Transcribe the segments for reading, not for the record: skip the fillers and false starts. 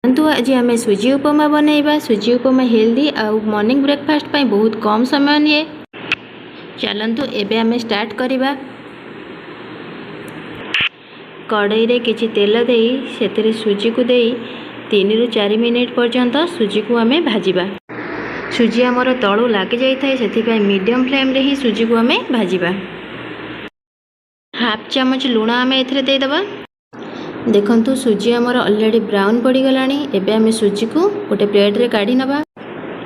चलतु आज आम सुजी उपमा बनइबा। सुजी उपमा हेल्दी आउ मॉर्निंग ब्रेकफास्ट पाई बहुत कम समय निए। चलतु एबे आम स्टार्ट करिबा। कड़ाई रे किछि तेल देई सेतिरे सुजी को देई 3 रु 4 मिनिट पर्यंत सुजी को आम भाजिबा। सुजी आमर तळु लागी जाई थाए सेथिपाई मीडियम फ्लेम रे ही सुजी को आम भाजिबा। हाफ चामच लूण आम एथिरे देई दबा। देखंतु सुजी आमर ऑलरेडी ब्राउन पड़ी गलानी। एबे आमे सुजी को गोटे प्लेट रे काढी नबा।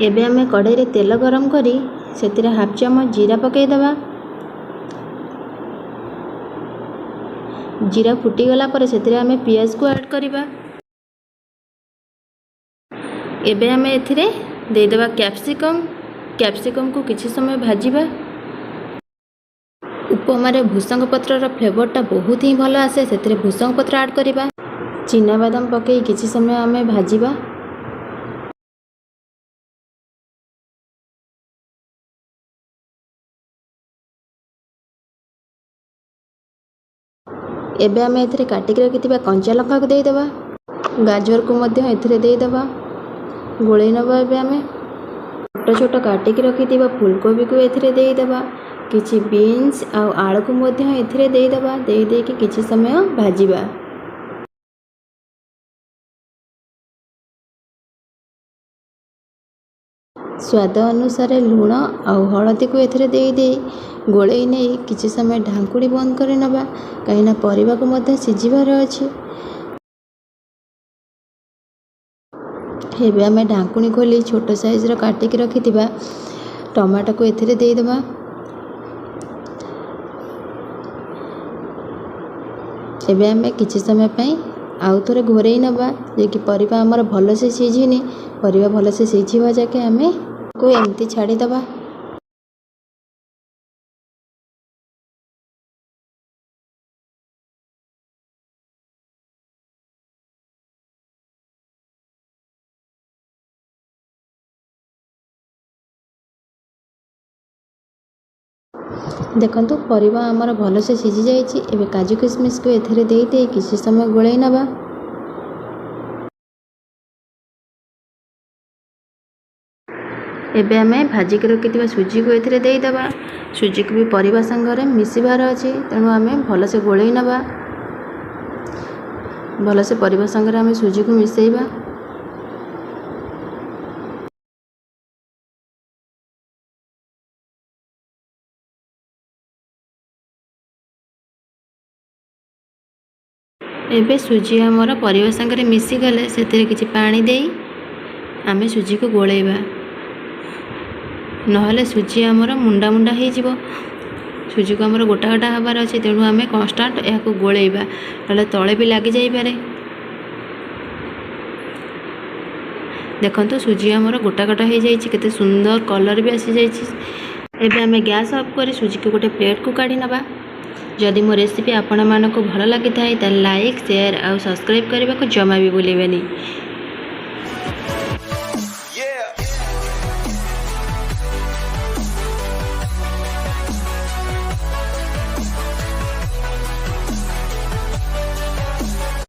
एबे आमे कढ़ाई रे तेल गरम करी सेतिरे हाफ चामच जीरा पकेई दबा। जीरा फुटी गला पर सेतिरे आमे पियाज को ऐड करिबा। एबे आमे एथिरे देई दबा कैप्सिकम को किछि समय भाजिबा। उपमारे भूसंग पत्रर फ्लेवरटा बहुत ही भल आसे सेतिरे भूसंग पत्र ऐड करिबा। चिना बादाम पकई किछि समय आमे भाजिबा। एबे आमे एथिरे काटिक रखिथिबा कंचा लंका को देई दबा। गाजर को मध्य एथिरे देई दबा। गोळेई नबा। एबे आमे छोट छोट काटिक रखिथिबा फूलकोबी को एथिरे देई दबा। किछि बीन्स आ आलू को मध्य एथिरे देई दबा। देई देई कि किछि समय भाजिबा। स्वाद अनुसार लूण आ हळदी को एथिरे देई देई गोळेई नै किछि समय ढांकुड़ी बंद करि नबा। काईना परिबा को मध्य सिजिबार अछि। एबे आमे ढांकुणी खोली छोट साइज रो काटिक रखिथिबा टमाटो को एथिरे देई दबा। एबे आमे किछि समय पई आउ थोरे घोरेई नबा जे कि परिबा हमर भल से सिझिनी। परिबा भल से सिझिबा जाके आमे को एमती छाड़ी दबा। देखंतु परिबा हमर भल से सिझि जाइछि। एबे काजू किशमिश को एथिरे देई देई किछि समय गोळेई नबा। एबे आमे भाजी के रखिथिबा सुजी को एथिरे देई दबा। सुजी को भी परिबा संगरे मिसिबार अछि तेणु आमे भल से गोळेई नबा। भल से परिबा संगरे आमे सुजी को मिसेइबा। एबे सुजी हमर परिबा संगरे मिसी गले सेतिरे किछि पानी देई आमे सुजी को गोळेइबा। नहले सुजी हमर मुंडा मुंडा हे जिवो। सुजी को हमर गोटा गोटा हबार अछि तेणु आमे कांस्टेंट याको गोळेइबा नहले तळे भी लागि जाई पारे। देखंतु सुजी हमर गोटा गोटा हे जाइछि केते सुंदर कलर भी आसी जाइछि। एबे आमे गैस ऑफ करी सुजी को गोटे प्लेट को काढी नबा। जदि मो रेसिपी आपण मानको भल लागि थाए त लाइक शेयर आ सब्सक्राइब करबा को जमा भी भूलिबेनी।